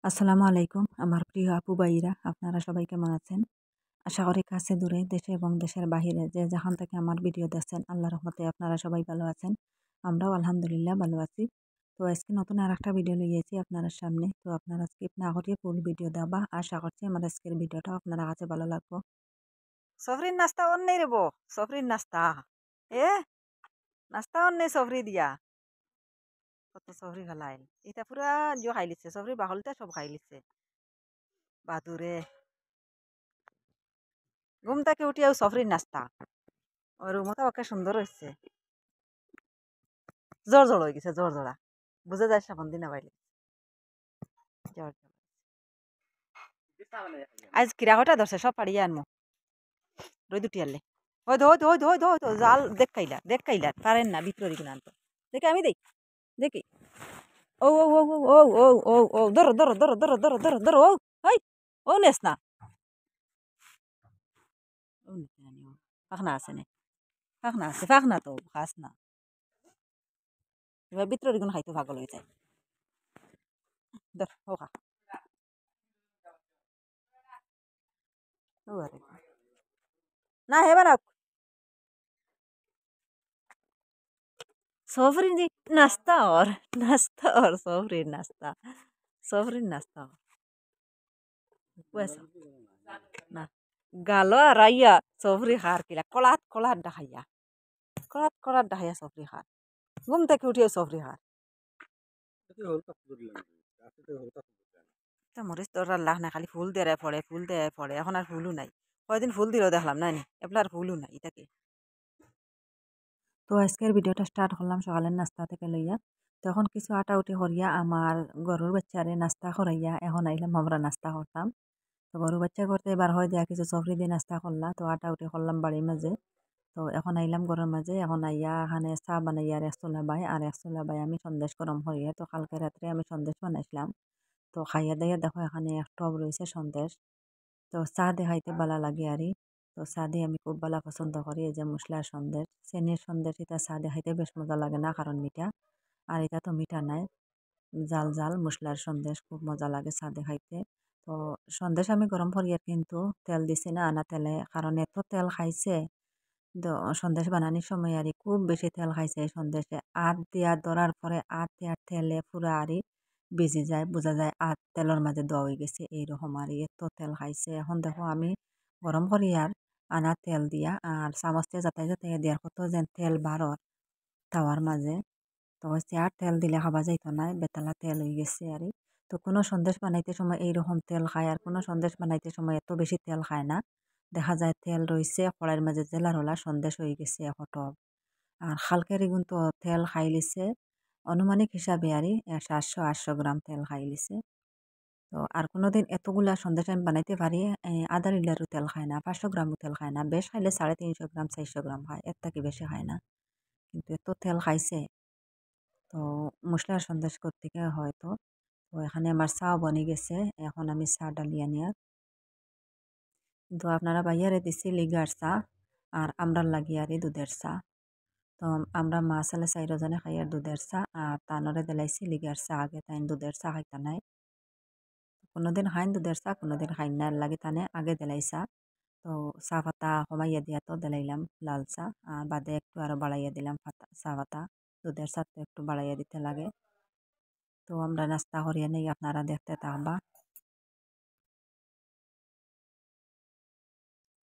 আসসালামু আলাইকুম আমার প্রিয় আপু ভাইরা, আপনারা সবাই কেমন আছেন? আশা করি কাছে দূরে দেশে এবং দেশের বাহিরে যে যেখান থেকে আমার ভিডিও দেখছেন আল্লাহর রহমতে আপনারা সবাই ভালো আছেন। আমরাও আলহামদুলিল্লাহ ভালো আছি। তো আজকে নতুন আরেকটা ভিডিও লইয়েছি আপনার সামনে। তো আপনারা স্কিপ না করিয়ে ফুল ভিডিও দেবা, আশা করছি আমার আজকের ভিডিওটা আপনারা কাছে ভালো লাগবো। সফরির নাস্তা অন নেই রেবো, সফরির নাস্তা এ নাস্তা অন নেই সফরি দিয়া কত সফরি ফেলাইল এটা পুরা জিও খাই লিছে, সফরি বাহলটা সব খাই লিছে বাদুরে। ঘুম থেকে উঠিয়াও সফরির নাস্তা ওর রুমটা ওকে সুন্দর হয়েছে, জ্বর জ্বর হয়ে গেছে, জ্বর জড়া বুঝা যায় সাবন দিনা বাইলে জ্বর জ্বর। আজ কিরা কটা ধরছে সব পাড়িয়ে আনমো রই দুটি আনলে হয়তো হয়তো হয়তো হয়তো হয়তো জাল দেখাইলা পারেন না ভিতরি কিনা আনতো দেখে আমি দেই দেখি। ও ও ও ও ও ও ও ও ধরো ধরো ধরো ধরো ধরো ধরো ধরো ও হাই ও নেস না ফাঁকনা আছে নে ফাঁকনা আছে, ফাঁকনা তো খাস না এবার ভিতরি গুণ খাইতে ভাগল হয়ে যায়। ধর ও খা ও আরে না হেবার सोफरी जी नाश्ता और सोफरी नाश्ता और वैसा ना गालो राइया सोफरी हार किला कोलात कोलात डहाया सोफरी हार घूमते के उठिए सोफरी हार তো মরিচ তোর আল্লাহ না খালি ফুল দেয় পড়ে এখন আর ফুলও নাই, কয়দিন ফুল দিলেও দেখলাম না নি এবার ফুলও নাই ইটাকে। তো আজকের ভিডিওটা স্টার্ট করলাম সকালের নাস্তা থেকে লইয়া। তখন কিছু আটা উঠি করিয়া আমার গরুর বাচ্চারে নাস্তা করাইয়া এখন আইলাম আমরা নাস্তা করতাম। তো গরু বাচ্চা করতে এবার হয় দেয়া কিছু সফরি দিয়ে নাস্তা করলা, তো আটা উঠি করলাম বাড়ির মাঝে। তো এখন আইলাম ঘরের মাঝে, এখন আইয়া এখানে চা বানাইয়া আর এক চুলা বাই আর এক চুলা বাই আমি সন্দেশ গরম করিয়া, তো কালকে রাত্রে আমি সন্দেশ বানাইছিলাম। তো খাইয়া দাইয়া দেখো এখানে এক টব রয়েছে সন্দেশ। তো চা দিয়ে খাইতে ভালো লাগে আরই। তো চা দিয়ে আমি খুব ভালো পছন্দ করি, এই যে মশলার সন্দেশ চেনির সন্দেশ এটা চা দিয়ে খাইতে বেশ মজা লাগে না কারণ মিঠা, আর এটা তো মিঠা নাই, জাল জাল মশলার সন্দেশ খুব মজা লাগে চা দিয়ে খাইতে। তো সন্দেশ আমি গরম করিয়া কিন্তু তেল দিছি না আনা তেলে, কারণ এত তেল খাইছে। তো সন্দেশ বানানোর সময় আরই খুব বেশি তেল খাইছে এই সন্দেশে, আট দিয়া ধরার পরে আট দেওয়ার তেলে পুরা আরই বেজে যায়, বোঝা যায় আট তেলের মাঝে দেওয়া হয়ে গেছে এইরকম আর এত তেল খাইছে। এখন দেখো আমি গরম করি আর আনা তেল দিয়া আর চামচ দিয়ে যাতাই যাতাই দেওয়ার কত যেন তেল বারর তাওয়ার মাঝে। তো হচ্ছে আর তেল দিলে খাবা যাইতো না, বেতালা তেল হয়ে গেছে আর। তো কোনো সন্দেশ বানাইতে সময় এইরকম তেল খায় আর কোনো সন্দেশ বানাইতে সময় এত বেশি তেল খায় না, দেখা যায় তেল রয়েছে কড়াইয়ের মাঝে জেলার হলা সন্দেশ হয়ে গেছে এখন টব। আর খালকের কিন্তু তেল খাই লিছে আনুমানিক হিসাবে আরই 700-800 গ্রাম তেল খাই লিছে। তো আর কোনোদিন এতগুলা সন্দেশ আমি বানাইতে পারি, আধা লিটারও তেল খায় না, 500 গ্রামও তেল খায় না, বেশ খাইলে 350 গ্রাম 400 গ্রাম খায়, এর থেকে বেশি খায় না। কিন্তু এত তেল খাইছে। তো মশলার সন্দেশ করতে হয়তো। তো এখানে আমার চাও বনে গেছে, এখন আমি চা ডালিয়ে নিয়ে কিন্তু আপনারা বাইয়ারে দিছি লিগার চা আর আমরার লাগিয়ারে দুধের চা। তো আমরা মা ছেলে চাইরজনে খাই আর দুধের চা আর তানরে দিলাইছি লিগার চা, আগে তাই দুধের চা খাইতা নাই, কোনোদিন খাইন দুধের চা কোনোদিন খাইন না, লাগে তানে আগে দিলাই চা। তো চা পাতা কমাইয়া দিয়া তো দিলাইলাম লাল চা আর বাদে একটু আরো বাড়াইয়া দিলাম পাতা চা পাতা, দুধের চা তো একটু বাড়াইয়া দিতে লাগে। তো আমরা নাস্তা করিয়া নেই, আপনারা দেখতে থাকবা।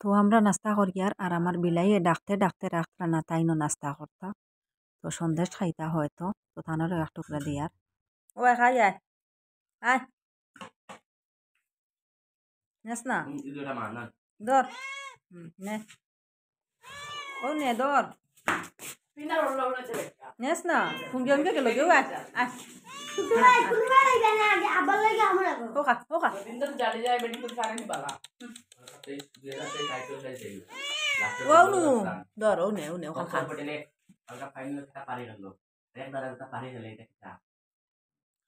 তো আমরা নাস্তা করিয়ার আর আমার বিলাইয়ে ডাকতে ডাকতে রাখতা না তাইনো নাস্তা করতা। তো সন্দেশ খাইতা হয়তো, তো তানোরও এক টুকরা দিয়ার ও খাই আয় আয় নেস না ধর নে ও নে ধর নেস না ফুঙ্গি অঙ্গে গেল কেউ আয় আয় ও খা ও খা ও নু ধর ও নে ও খা খার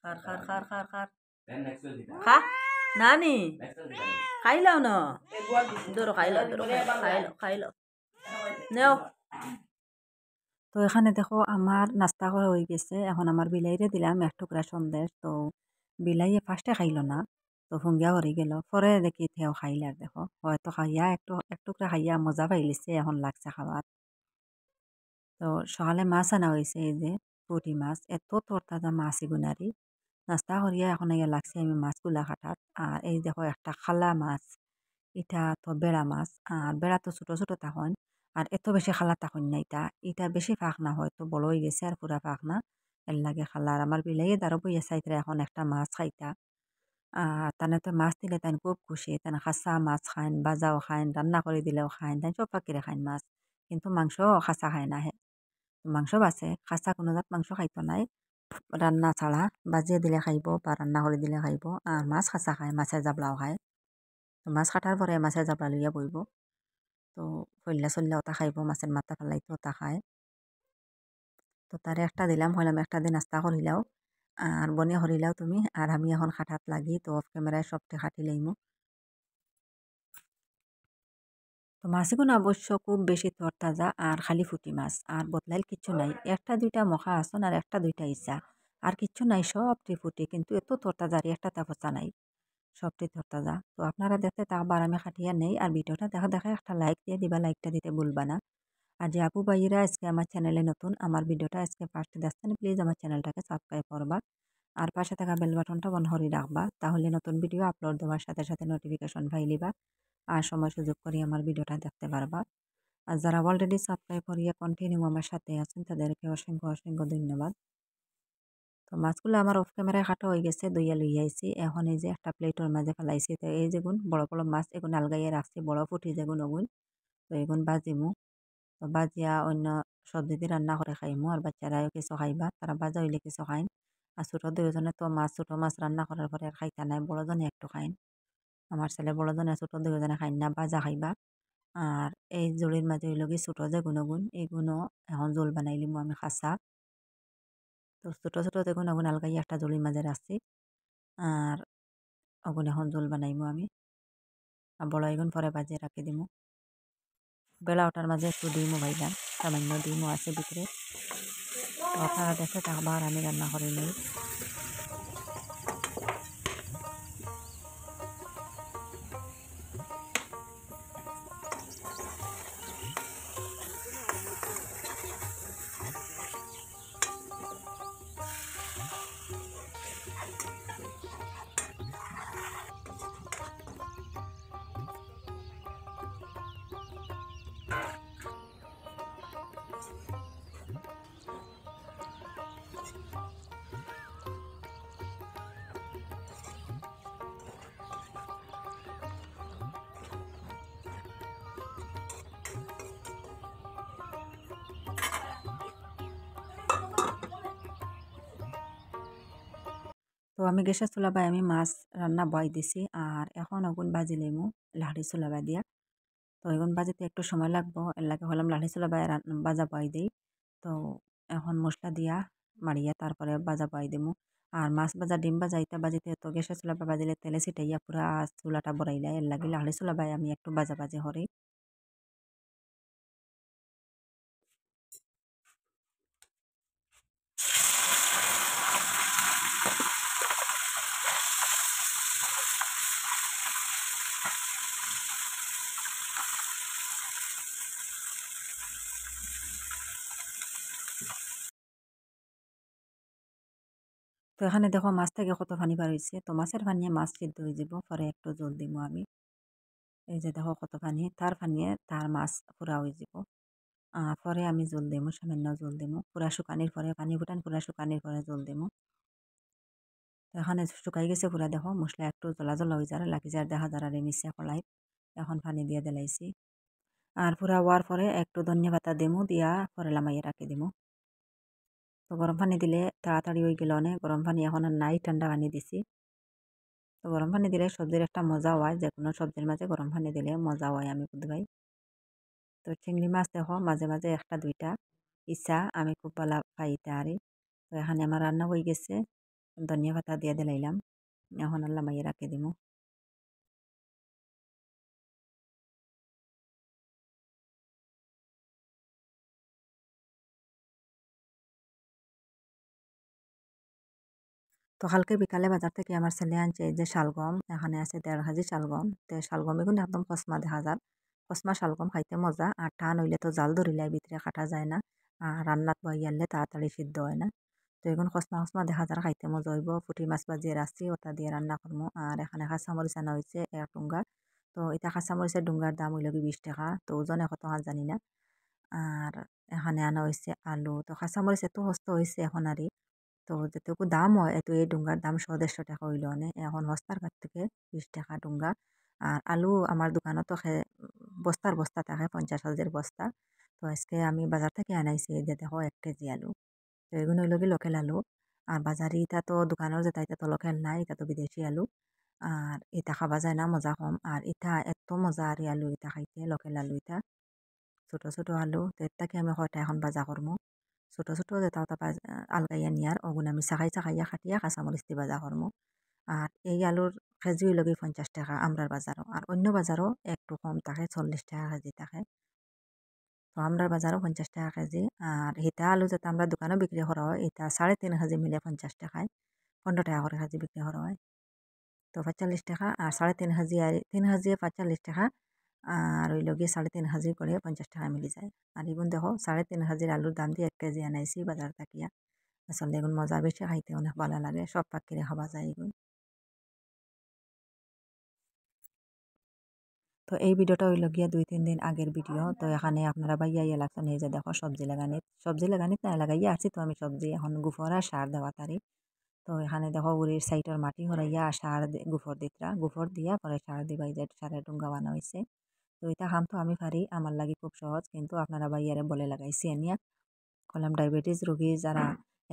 খার খার খার খার খা নানি খাইলাও না ধরো খাইলো নেও। তো এখানে দেখো আমার নাস্তা করা হয়ে গেছে, এখন আমার বিলাইরে দিলাম এক টুকরা সন্দেশ। তো বিলাইয়ে ফার্স্টে খাইল না, তো ফুঙ্গিয়া হরি গেল, পরে দেখি থেও খাইলে আর দেখো হয়তো খাইয়া একটু করে খাইয়া মজা পাইলিছে, এখন লাগছে খাবার। তো সকালে মাছ আনা হয়েছে, এই যে পুঁটি মাছ, এত তরতাজা মাছ এগুনারি। নাস্তা করিয়া এখন ইয়া লাগছে আমি মাছগুলা কাটাত। আর এই দেখো একটা খালা মাছ, এটা তো বেড়া মাছ, আর বেড়া তো ছোট ছোট তখন, আর এত বেশি খালা তখন না, এটা এটা বেশি ফাঁক না, হয়তো বড় হয়ে গেছে আর পুরা ফাঁক না, এর লাগে খালা। আর আমার বিলাইয়ে দাঁড়ো বইয়া চাইতে এখন একটা মাছ খাইতা। তানে তো মাছ দিলে তাই খুব খুশি, তাই খাসা মাছ খাইন, বাজাও খাইন, রান্না করে দিলেও খাইন, তাই সব পাখিরে খাইন মাছ, কিন্তু মাংস খাসা খায় না হে। মাংস বাছে, খাসা কোনো জাত মাংস খাইতো নাই, রান্না ছাড়া বাজিয়ে দিলে খাইব বা রান্না করে দিলে খাইব। আর মাছ খাসা খায়, মাছের জাবলাও খায়। তো মাছ কাটার পরে মাছের জাবলা লইয়া বইব, তো ফল্লা চল্লা ওটা খাইব, মাছের মাথা ফেলাইতো ওটা খায়। তো তারে একটা দিলাম, হইলাম একটা দিন নাস্তা করিলাও, আর বনিয়া করিলাও তুমি, আর আমি এখন খাটাত লাগি, তো অফ ক্যামেরায় সবটি খাটি লইমু। তো মাছগুলো অবশ্য খুব বেশি তরতাজা আর খালি ফুটি মাছ, আর বদলাইল কিচ্ছু নাই, একটা দুইটা মখা আসন আর একটা দুইটা ইচ্ছা, আর কিচ্ছু নাই, সবটি ফুটি, কিন্তু এত তরতাজা আর একটা তাপসা নাই, সবটি তরতাজা। তো আপনারা দেখতে তাকবার আমি খাটিয়া নেই, আর ভিডিওটা দেখা দেখা একটা লাইক দিয়ে দিবা, লাইকটা দিতে ভুলবা না। আর যে আপু ভাইয়েরা আজকে আমার চ্যানেলে নতুন, আমার ভিডিওটা আজকে ফার্স্ট দেখছেন, প্লিজ আমার চ্যানেলটাকে সাবস্ক্রাইব করবা, আর পাশে থাকা বেল বাটনটা অন করে রাখবা, তাহলে নতুন ভিডিও আপলোড দেওয়ার সাথে সাথে নোটিফিকেশন পাইলিবা, আর সময় সুযোগ করে আমার ভিডিওটা দেখতে পারবা। আর যারা অলরেডি সাবস্ক্রাইব করিয়া কন্টিনিউ আমার সাথে আছেন, তাদেরকে অসংখ্য অসংখ্য ধন্যবাদ। তো মাছগুলো আমার অফ ক্যামেরায় কাটা হয়ে গেছে, দইয়া লইয়া আইছি, এখন এই যে একটা প্লেটের মাঝে ফেলাইছি। তো এই যেগুন বড় বড় মাছ এগুন আলগাইয়া রাখছি, বড় ফুটি যেগুন ওগুন, তো এগুন বাজিমু। তো বাজিয়া অন্য সবজি দিয়ে রান্না করে খাইমু, আর বাচ্চারাও কিছু খাইবা, তারা বাজা হইলে কিছু খাইন। আর ছোট দুইজনে তো ছোট মাছ রান্না করার পরে আর খাইতা নাই, বড়জনে একটু খাইন। আমার ছেলে বড়জনে, ছোট দুইজনে খাইন না, বাজা খাইবা। আর এই জোলির মাঝে হইল কি ছোট যে গুণগুণ, এইগুলো এখন জোল বানাই লিমু আমি খাসা। তো ছোট ছোট দেখুন আগুন আলগাই একটা জোলির মাঝে রাখছি, আর আগুন এখন জোল বানাইমু আমি, আর বড় এগুন পরে বাজিয়ে রাখি দিমু। বেলা ওটার মাঝে একটু ডিমও ভাইলাম, সামান্য ডিমও আছে ভিতরে। তো আপনারা দেখে থাকবার, আমি রান্না করে নিই। তো আমি গ্যাসের চুলা বাই আমি মাছ রান্না বয় দিছি, আর এখন আগুন বাজি লেমু লাহড়ি চুলা বাই দিয়া। তো এগুন বাজিতে একটু সময় লাগবো, এর লাগে হলাম লাহড়ি চুলা বাই বাজা বয় দিই। তো এখন মশলা দিয়া মারিয়া তারপরে বাজা বয় দিমু। আর মাছ ভাজা ডিম ভাজা ইটা বাজিতে তো গ্যাসের চুলা বাজিলে তেলে ছিটাইয়া পুরা চুলাটা বড়াইলা, এর লাগে লাহড়ি চুলা বাই আমি একটু বাজা বাজে হরি। তো এখানে দেখো মাছ থেকে কত পানি বার হয়েছে, তো মাছের পানিয়ে মাছ সিদ্ধ হয়ে যাব, পরে একটু জল দিব আমি। এই যে দেখো কত পানি, তার পানিয়ে তার মাছ পুরা হয়ে যাব। পরে আমি জল দিমু, সামান্য জল দিমু, পুরা শুকানির পরে পানি ফুটান, পুরা শুকানির পরে জল দিমু। তো এখানে শুকাই গেছে পুরা, দেখো মশলা একটু জ্বলা জ্বলা হয়ে যার লাগি যার, দেখা যার মিশে কলাই। এখন পানি দিয়ে দিলাইছি, আর পুরা হওয়ার পরে একটু ধনিয়া পাতা দিমু, দিয়া পরে লামাইয়ে রাখি দিমু। তো গরম পানি দিলে তাড়াতাড়ি হয়ে গেল অনেক, গরম পানি এখন আর নাই, ঠান্ডা পানি দিছি। তো গরম পানি দিলে সবজির একটা মজা হয়, যে কোনো সবজির মাঝে গরম পানি দিলে মজা হয় আমি বুঝতে পাই। তো চিংড়ি মাছ দেখো মাঝে মাঝে একটা দুইটা ইচ্ছা, আমি খুব ভালো পাই তারি। তো এখানে আমার রান্না হয়ে গেছে, ধনিয়া পাতা দিয়ে দিলাইলাম, এখন আল্লাহ মাইয়ে রাখি দিমু। তো কালকে বিকালে বাজার থেকে আমার ছেলে আনছে এই যে শালগম, এখানে আছে 1.5 কেজি শালগম। তো শালগম এগুলো একদম কসমা দেখা যায়। কসমা শালগম খাইতে মজা, আর টান হইলে তো জাল ধরিলে ভিতরে কাটা যায় না, আর রান্নাত বইয়ালে তাড়াতাড়ি সিদ্ধ হয় না। তো এখন কসমা কসমা দেখা যায়, খাইতে মজা হইব। পুঁটি মাছ বাজিয়ে রাখছি, ওটা দিয়ে রান্না করবো। আর এখানে কাঁচামরিচ আনা হয়েছে 1 ডুঙ্গা। তো এটা কাঁচামরিচের ডুঙ্গার দাম হইল কি 20 টাকা, তো ওজনে কত আর জানি না। আর এখানে আনা হয়েছে আলু। তো কাঁচামরিচ এত সস্তা হয়েছে এখন আর তো যেটুকু দাম হয় এত এই ডুঙ্গার দাম 100-150 টাকা হইল নে এখন হস্তার কাছ থেকে 20 টাকা ডুঙ্গা। আর আলু আমার দোকানত তো বস্তার বস্তা থাকে, 50 হাজার বস্তা। তো আজকে আমি বাজার থেকে আনাইছি, এই যে দেখো 1 কেজি আলু। তো এগুলো হইল কি লোকেল আলু। আর বাজারে এটা তো দোকানের যেটা এটা তো লোকেল নাই, এটা তো বিদেশি আলু। আর এটা খাওয়া যায় না, মজা কম। আর এটা এত মজা আর এই আলু এটা খাইতে, লোকেল আলু এটা ছোট ছোট আলু। তো এটাকে আমি কয়টা এখন বাজা করবো, ছোট ছোট যেটা ওটা আলগাইয়া নিয়ার ওগুলো আমি চাখাই চাখাইয়া খাটিয়া কাঁচামরিচ দি বাজা করবো। আর এই আলুর কেজি লগে 50 টাকা আমরার বাজারও, আর অন্য বাজারও একটু কম থাকে, 40 টাকা কেজি থাকে। তো আমরার বাজারও 50 টাকা কেজি। আর হিতা আলু যেটা আমরা দোকানে বিক্রি করা হয় এটা 3.5 কেজি মিলে 50 টাকায়, 15 টাকা করে কেজি বিক্রি করা হয়। তো 45 টাকা, আর 3.5 কেজি আর 3 কেজি 45 টাকা, আর ওই লগে 3.5 কেজি করে 50 টাকা মিলি যায়। আর এগুন দেখো 3.5 কেজির আলুর দাম দিয়ে 1 কেজি আনাইছি বাজার থাকিয়া। আসলে এগুন মজা বেশি, খাইতে অনেক ভালো লাগে, সব পাখিরে খাওয়া যায় এগুন। তো এই ভিডিওটা হইল গিয়া 2-3 দিন আগের ভিডিও। তো এখানে আপনারা ভাইয়া ইয়ে লাগছেন, এই যে দেখো সবজি লাগানিত না লাগাইয়া আসছি। তো আমি সবজি এখন গুফর আর সার দেওয়া তারি। তো এখানে দেখো উড়ির সাইডের মাটি হরাইয়া সার গুফর দিতরা, গুফর দিয়া পরে সার দিবা, এই যে সারের ডুঙ্গা বানা হয়েছে। তো এটা খাম তো আমি পারি, আমার লাগি খুব সহজ, কিন্তু আপনারা ভাইয়ারে বলে লাগাইছি এনিয়া। কলাম ডায়াবেটিস রোগী যারা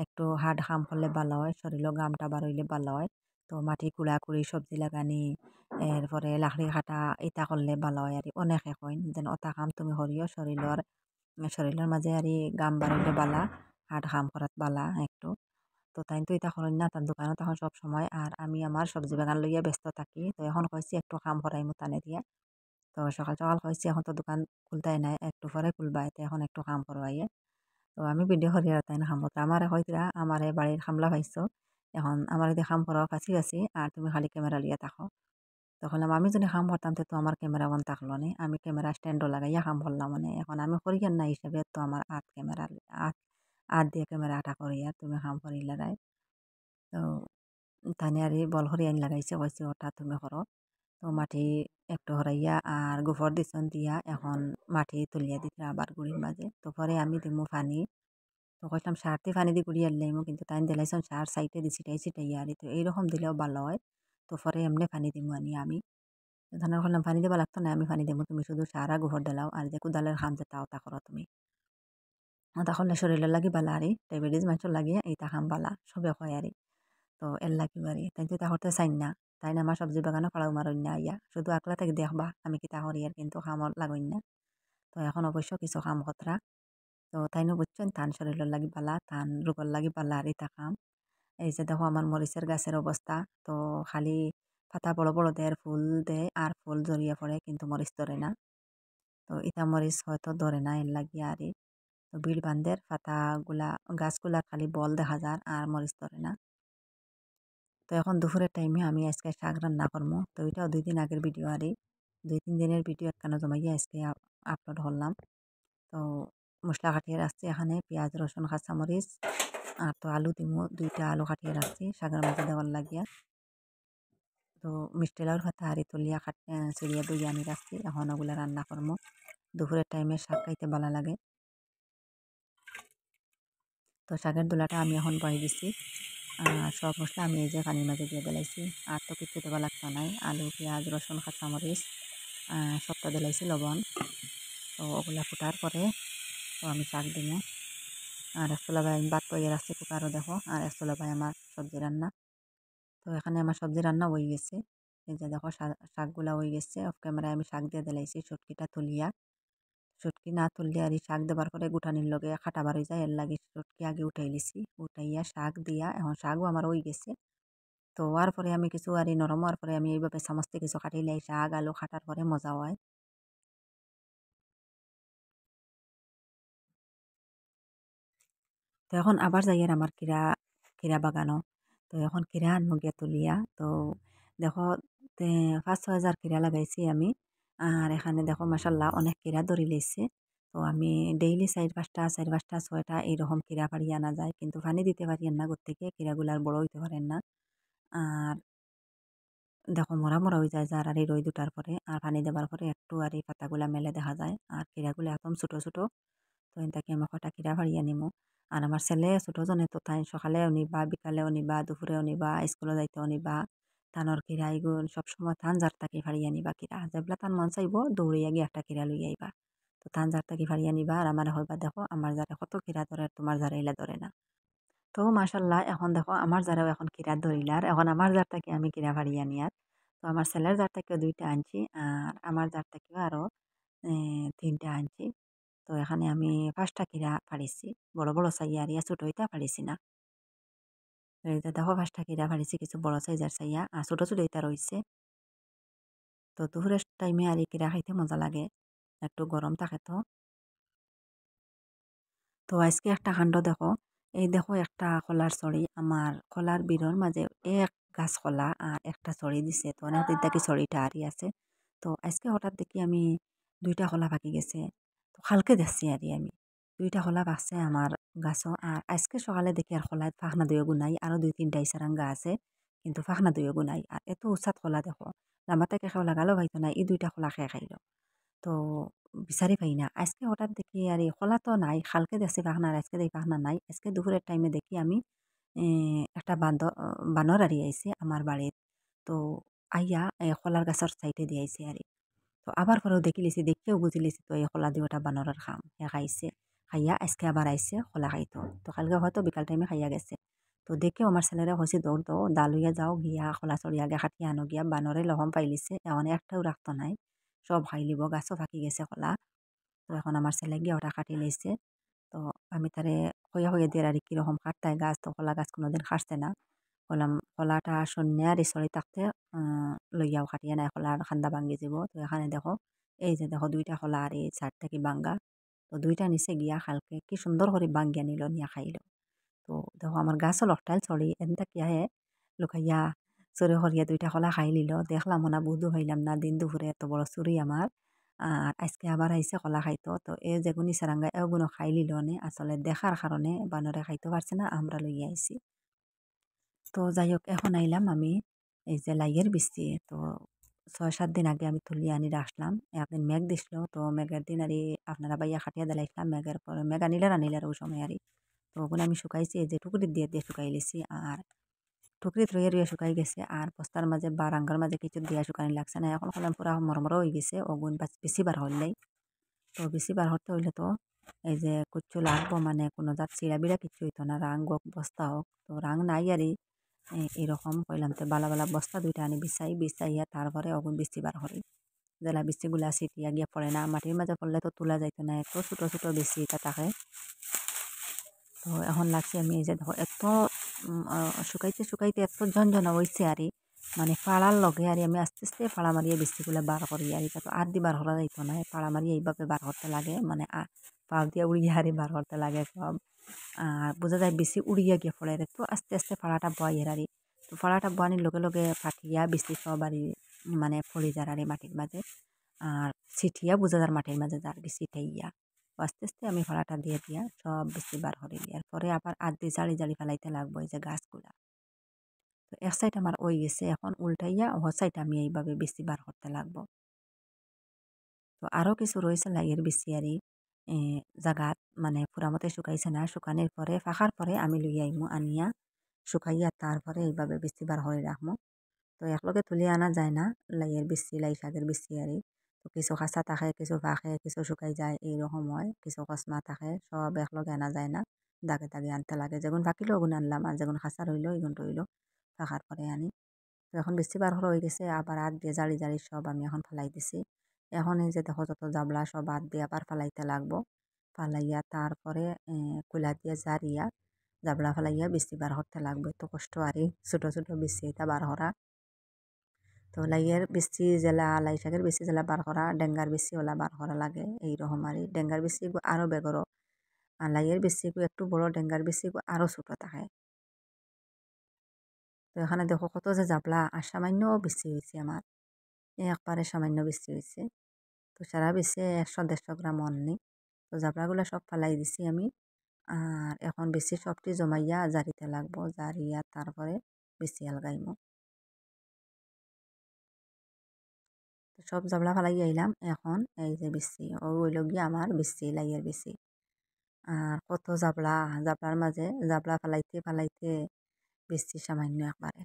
একটু হার্ড খাম করলে ভালো হয়, শরীরও গামটা বার হইলে ভালো হয়। তো মাটি কুড়াকুড়ি সবজি লাগানি, এরপরে লাকড়ি কাটা ইটা করলে ভালো হয়। আর অনেকে কইন যেন অতা কাম তুমি করিও, শরীরের মাঝে আর গাম বার হইলে বালা, হার্ড খাম করাত বালা একটু। তো তাই তো এটা করেন না, তার দোকানে তখন সব সময়। আর আমি আমার সবজি বাগান লইয়া ব্যস্ত থাকি। তো এখন কইছি একটু কাম করাই টানে দিয়া। তো সকাল সকাল কইছি এখন তো দোকান খুলতাই নাই, একটু পরে খুলবা, এতে এখন একটু কাম করবাইয়ে। তো আমি ভিডিও করি আর তাই না খামত আমারে হয়তরা আমারে বাড়ির খামলা পাইছো, এখন আমার যদি খাম করা কাছি কাছি আর তুমি খালি ক্যামেরা লিয়ে থাকো। তখন আমি যদি খাম করতাম তো আমার ক্যামেরা বন থাকলো নি, আমি ক্যামেরা স্ট্যান্ডও লাগাইয়া খাম করলাম। মানে এখন আমি করিয়ার না হিসেবে তো আমার আট আট দিয়ে ক্যামেরা আটা করিয়া তুমি খাম করিলে রায়। তো তাই আর বল হরি আইন লাগাইছে, কইছে ওটা তুমি করো। তো মাটি একটু হরাইয়া আর গোবর দিছন দিয়া এখন মাটি তুলিয়া দিতে আবার গুড়ির মাঝে। তো পরে আমি দিমু পানি। তো কইলাম সার দিয়ে পানি দিয়ে গুড়িয়ে আনলাম, কিন্তু তাই দিলাইছন সার সাইটে দি ছিটাই আর তো এইরকম দিলেও ভালো হয়। তো পরে এমনি পানি দিমু আনি আমি। ধানের করলাম পানি দেওয়া লাগতো না, আমি পানি দেবো, তুমি শুধু সার আর গোবর দিলাও, আর যে কুদালের খাম যেটা ওটা করো তুমি। ওটা করলে শরীরের লাগি বালা আরি, ডায়াবেটিস মানুষের লাগিয়ে এইটা খাম বালা সবে হয় আরি। তো এর লাগি বারি তাই তো তা করতে চাই না। তাই না আমার সবজি বাগানে ফলাও মারই না ইয়া, শুধু আকলা থেকে দেখবা আমি কিতা করি আর, কিন্তু খামর লাগই না। তো এখন অবশ্য কিছু কাম কতরা। তো তাইনো বুঝছেন তান শরীরের লাগি বালা, তান রোগের লাগি বালা আর ইতা কাম। এই যে দেখো আমার মরিচের গাছের অবস্থা। তো খালি পাতা বড় বড় দেয়, ফুল দেয় আর ফুল জড়িয়ে পড়ে, কিন্তু মরিচ ধরে না। তো ইটা মরিচ হয়তো ধরে না এর লাগি আর তো বিল বান্ধের পাতাগুলা গাছগুলা খালি বল দেখা যায় আর মরিচ ধরে না। তো এখন দুপুরের টাইমে আমি আজকে শাক রান্না করবো। তো এটাও 2 দিন আগের ভিডিও আর 2-3 দিনের ভিডিও একখানা জমাইয়া আজকে আপলোড করলাম। তো মশলা কাটিয়ে রাখছি এখানে পেঁয়াজ রসুন কাঁচামরিচ, আর তো আলু দিমু, 2টা আলু কাটিয়ে রাখছি শাকের মাঝে দেওয়ার লাগিয়া। তো মিষ্টি লাউর পাতা হাঁড়ি তুলিয়া চিড়িয়া দুই আনি রাখছি, এখন ওগুলা রান্না করবো। দুপুরের টাইমে শাক খাইতে ভালো লাগে। তো শাকের দোলাটা আমি এখন বয়ে দিছি, আর সব মশলা আমি এই যে পানির মাঝে দিয়ে দিলাইছি। আর তো কিছু দেওয়া লাগতো নাই, আলু পেঁয়াজ রসুন কাঁচামরিচ সবটা দিলাইছি, লবণ। তো ওগুলা ফুটার পরে তো আমি শাক দিব। আর একতলা ভাই আমি ভাত বইয়ে রাখছি কুকারও দেখো, আর একতলা ভাই আমার সবজি রান্না। তো এখানে আমার সবজি রান্না হয়ে গেছে। এই যে দেখো শাকগুলা হয়ে গেছে, অফ ক্যামেরায় আমি শাক দিয়ে দিলাইছি শুটকিটা তুলিয়া। শুটকি না তুললে আর শাক দেবার পরে গুটানির লগে খাটা বার হয়ে যায়, এর লাগে শুটকি আগে উঠাই লিছি, উঠাইয়া শাক দিয়া এখন শাকও আমার হয়ে গেছে। তো হওয়ার পরে আমি কিছু আর নরম হওয়ার পরে আমি এইভাবে চামচতে কিছু কাটিলাই, শাক আলু কাটার পরে মজা হয়। তো এখন আবার যাই আর আমার খিরা খিরা বাগানো। তো এখন কিরা আনবো গিয়া তুলিয়া তো দেখো 5-6 হাজার কিরা লাগাইছি আমি আর এখানে দেখো মাসাল্লাহ অনেক কিরা ধরি লইছে তো আমি ডেইলি 4-5টা 4-5টা 6টা এইরকম কিরা পাড়িয়ে আনা যায় কিন্তু পানি দিতে পারি না থেকে কিরাগুলার বড় হইতে পারেন না আর দেখো মরা মরা হয়ে যায় যার আর এই রই দুটার পরে আর পানি দেবার পরে একটু আর এই পাতাগুলা মেলে দেখা যায় আর কিরাগুলা একদম ছোট ছোট তো এনতাকে আমি কটা কিরা ফাড়িয়া নিমু আর আমার ছেলে ছোট জনে তো তাই সকালেও নিবা বিকালেও নিবা দুপুরেও নিবা স্কুলে যাইতেও নিবা তানোর কিরা এগুলো সবসময় থান যার তাকে ফাড়িয়া নিবা কিরা যেবলা তান মন চাইব দৌড়িয়া গিয়ে একটা কিরা লইয়া আইবা তো থান যার তাকে ফাড়িয়া নিবা আর আমার হইবা দেখো আমার যারা কত কিরা ধরে আর তোমার যারা ইলা ধরে না তো মাশাল্লাহ এখন দেখো আমার যারাও এখন কিরা ধরিলার এখন আমার যার থেকে আমি কিরা ফাড়িয়া নিয়ার তো আমার ছেলের জার থেকে 2টা আনছি আর আমার জার থেকেও আরো 3টা আনছি তো এখানে আমি 5টা কিরা ফাড়িছি বড় বড় চাইয়া আর ইয়া ছোট হইতা ফাড়িছি না তো এই যে দেখো 5টা কিরা ফাড়িছি কিছু বড় সাইজার চাইয়া আর ছোট ছোট ইতা রয়েছে তো দুপুরের টাইমে আর এই কিরা খাইতে মজা লাগে একটু গরম থাকে তো তো আজকে একটা কাণ্ড দেখো এই দেখো একটা কলার ছড়ি আমার কলার বিরর মাঝে এক গাছ কলা আর একটা ছড়ি দিছে তো অনেক দিন থেকে ছড়িটা আরই আছে তো আজকে হঠাৎ দেখি আমি 2টা কলা পাকি গেছে তো কালকে দেখছি আমি 2টা কলা পাকছে আমার গাছও আর আজকে সকালে দেখি আর কলায় ফাঁকনা দুই গুনাই আরো 2-3টা ইসারাঙ্গা আছে কিন্তু ফাঁকনা দুই গুনাই আর এত উৎসাত কলা দেখো লাম্বা থেকে খাও লাগালো ভাইতো না এই 2টা কলা খেয়ে খাইল তো বিচারি পাই না আজকে হঠাৎ দেখি আর এই কলা তো নাই কালকে দেখছি পাখনা আর আজকে দেখি পাখনা নাই আজকে দুপুরের টাইমে দেখি আমি একটা বানর আরি আইছে আমার বাড়ির তো আইয়া কলার গাছের সাইডে দিয়ে আইছে আরে তো আবার পরেও দেখি লিছি দেখিও বুঝি লিছি তো এই কলা দিয়ে ওটা বানরের খাম হে খাইছে খাইয়া আজকে আবার আইছে কলা খাইতো তো কালকে হয়তো বিকাল টাইমে খাইয়া গেছে তো দেখে আমার ছেলেরা হয়েছে দৌড় দো দা লইয়া যাও গিয়া কলা চড়িয়া আগে খাটিয়া আনো গিয়া বানরে লহম পাইলিছে এখন একটাও রাখতো নাই সব খাই লিব গাছও ফাঁকি গেছে কলা তো এখন আমার ছেলে গিয়ে ওটা কাটি লইছে তো আমি তারে হইয়া হইয়া দিয়ে আর কিরকম কাটতায় গাছ তো কলা গাছ কোনোদিন খাটছে না বললাম কলাটা শূন্য আর ইসরে থাকতে লইয়াও কাটিয়ে নাই কলার খান্দা ভাঙ্গি যাব তো এখানে দেখো এই যে দেখো 2টা কলা আর এই চার থেকে ভাঙ্গা তো 2টা নিচে গিয়া খালকে কি সুন্দর করে ভাঙ্গিয়া নিল নিয়া খাইল তো দেখো আমার গাছও লকটাইল চড়ি এনতা কিয়াহে লুকাইয়া চুরি করিয়া 2টা কলা খাই লিল দেখলাম না বুধু হইলাম না দিন দুপুরে এত বড় চুরি আমার আর আজকে আবার আইসে কলা খাইতো তো এ যেগুনি সারাঙ্গা এগুলো খাই লিল নে আসলে দেখার কারণে বানরে খাইতে পারছে না আমরা লইয়া আইছি তো যাই হোক এখন আইলাম আমি এই যে লাইয়ের বৃষ্টি তো 6-7 দিন আগে আমি তুলিয়ে আনি রাখলাম একদিন মেঘ দিছিল তো মেঘের দিন আর আপনারা বাইয়া খাটিয়া দিলাইছিলাম মেঘের পরে মেঘ আনিলার ওই সময় আর তো ওগুলো আমি শুকাইছি এই যে টুকরি দিয়ে দিয়ে শুকাই লিছি আর টুকরিত রয়ে রয়ে শুকাই গেছে আর বস্তার মাঝে বা রাঙ্গার মাঝে কিছু দিয়া শুকানি লাগছে না এখন কলাম পুরা মরমর হয়ে গেছে ওগুন বেশি বার হইলেই তো বেশি বার হতে হইলে তো এই যে কুচ্ছু লাগবো মানে কোনো জাত চিড়া বিড়া কিছু হইতো না রাং হোক বস্তা হোক তো রাং নাই আর এরকম কইলাম তো বালা বালা বস্তা 2টা আনি বিছাইয়া তারপরে অগুন বৃষ্টি বার করি জেলা বৃষ্টিগুলা ছিটিয়া গিয়া পড়ে না মাটির মাঝে পড়লে তো তোলা যাইতো না এত ছোট ছোট বৃষ্টি এটা থাকে তো এখন লাগছে আমি এই যে দেখো এত শুকাইতে শুকাইতে এত ঝনঝনা হয়েছে মানে পাড়ার লগে আমি আস্তে আস্তে পাড়া মারিয়ে বৃষ্টিগুলো বার করি এটা তো আর দি বার করা যাইতো না পাড়া মারিয়ে এইভাবে বার করতে লাগে মানে পাও দিয়ে উড়িয়ে বার করতে লাগে সব আর বোঝা যায় বেশি উড়িয়া গিয়ে পড়ে তো আস্তে আস্তে পাড়াটা বয়ের তো পাড়াটা বয়ানির লগে লগে ফাটিয়া বৃষ্টি সব মানে পড়ে যার মাটির মাঝে আর ছিটিয়া বোঝা যার মাটির মাঝে যার ছিটাইয়া আস্তে আস্তে আমি ফাড়াটা দিয়ে দিয়া সব বৃষ্টি বার করে দিয়ার পরে আবার আদি জালি জালি ফেলাইতে লাগবো এই যে গাছগুলা তো এক সাইড আমার ওই গেছে এখন উল্টাইয়া ও সাইড আমি এইভাবে বৃষ্টি বার করতে লাগবো তো আরও কিছু রয়েছে লাইয়ের বেশিয়ারি জাগাত মানে পুরামতে শুকাইছে না শুকানোর পরে ফাঁকার পরে আমি লইয়া আইমু আনিয়া শুকাইয়া তারপরে এইভাবে বৃষ্টি বার করে রাখবো তো একলগে তুলে আনা যায় না লাইয়ের বেশি লাই শাকের বেশিয়ারি তো কিছু খাঁচা থাকে কিছু ফাঁকে কিছু শুকাই যায় এইরকম হয় কিছু কসমা থাকে সব একলগে আনা যায় না দাগে দাগে আনতে লাগে যেগুন ফাঁকিলো ওগুন আনলাম আর যেগুন খাঁচা রইলো এগুন রইলো ফাঁকার পরে আনি তো এখন বৃষ্টি বার হয়ে গেছে আবার হাত দিয়ে জালি জালি সব আমি এখন ফেলাই দিছি এখন এই যে দেখো যত জাবলা সব হাত দিয়ে আবার ফালাইতে লাগবো ফালাইয়া তারপরে কুলা দিয়ে জারিয়া জাবলা ফালাইয়া বৃষ্টি বার করতে লাগবে তো কষ্ট ছোট ছোট বৃষ্টি এটা বার করা তো লাইয়ের বেশি জেলা লাই শাকের বেশি জেলা বার করা ডেঙ্গার বেশি ওলা বার করা লাগে এইরকম ডেঙ্গার বেশি আরও বেগরো আর লাইয়ের বেশি একটু বড় ডেঙ্গার বেশি আরও ছোট থাকে এখানে দেখো কত যে জাবলা, আর সামান্য বেশি হয়েছে আমার, একবারে সামান্য বেশি হয়েছে। তো সারা বেশি 100-150 গ্রাম অননি। তো জাবলাগুলো সব ফালাই দিছি আমি। আর এখন বেশি সবটি জমাইয়া জারিতে লাগবো, জারিয়া তারপরে বেশি আলগাইমো। তো সব জাবলা ফালাই আইলাম, এখন এই যে বেশি ওইল গিয়ে আমার বেশি লাইয়ের বেশি। আর কত জাবলা, জাবলার মাঝে জাবলা ফালাইতে ফালাইতে বেশি সামান্য একবারে।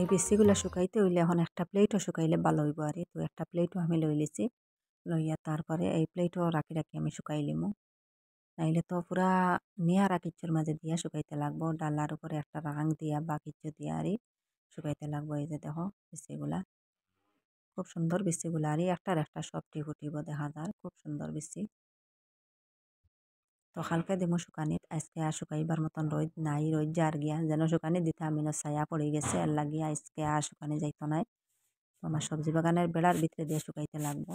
এই বেশিগুলা শুকাইতে হইলে এখন একটা প্লেটও শুকাইলে ভালো হইব আর। তো একটা প্লেটও আমি লই লিছি, লইয়া তারপরে এই প্লেটও রাখি রাখি আমি শুকাই লিমু। নাইলে তো পুরা নিয়ারা কিচ্ছুর মাঝে দিয়া শুকাইতে লাগবো, ডালার উপরে একটা রাং দিয়া বা কিচ্ছু দিয়া আরই শুকাইতে লাগবো। এই যে দেখো বিচিগুলা, খুব সুন্দর বিচিগুলা, আরই একটার একটা সব ঠিক উঠিব, দেখা যায় খুব সুন্দর বিচি। তো কালকে দিমু শুকানিত, আজকে আর শুকাইবার মতন রোদ নাই, রোদ যার গিয়া যেন শুকানি দিতে আমি ছায়া পড়ে গেছে, আর লাগিয়া আজকে আর শুকানি যাইতো নাই। তো আমার সবজি বাগানের বেড়ার ভিতরে দিয়ে শুকাইতে লাগবো।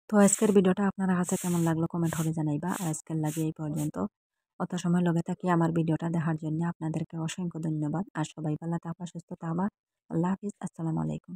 তো আজকের ভিডিওটা আপনার কাছে কেমন লাগলো কমেন্ট করে জানাইবা। আর আজকের লাগে এই পর্যন্ত। অত সময় লগে থাকি আমার ভিডিওটা দেখার জন্য আপনাদেরকে অসংখ্য ধন্যবাদ। আর সবাই ভালো থাকবা, সুস্থ থাকবা। আল্লাহ হাফিজ, আসসালামু আলাইকুম।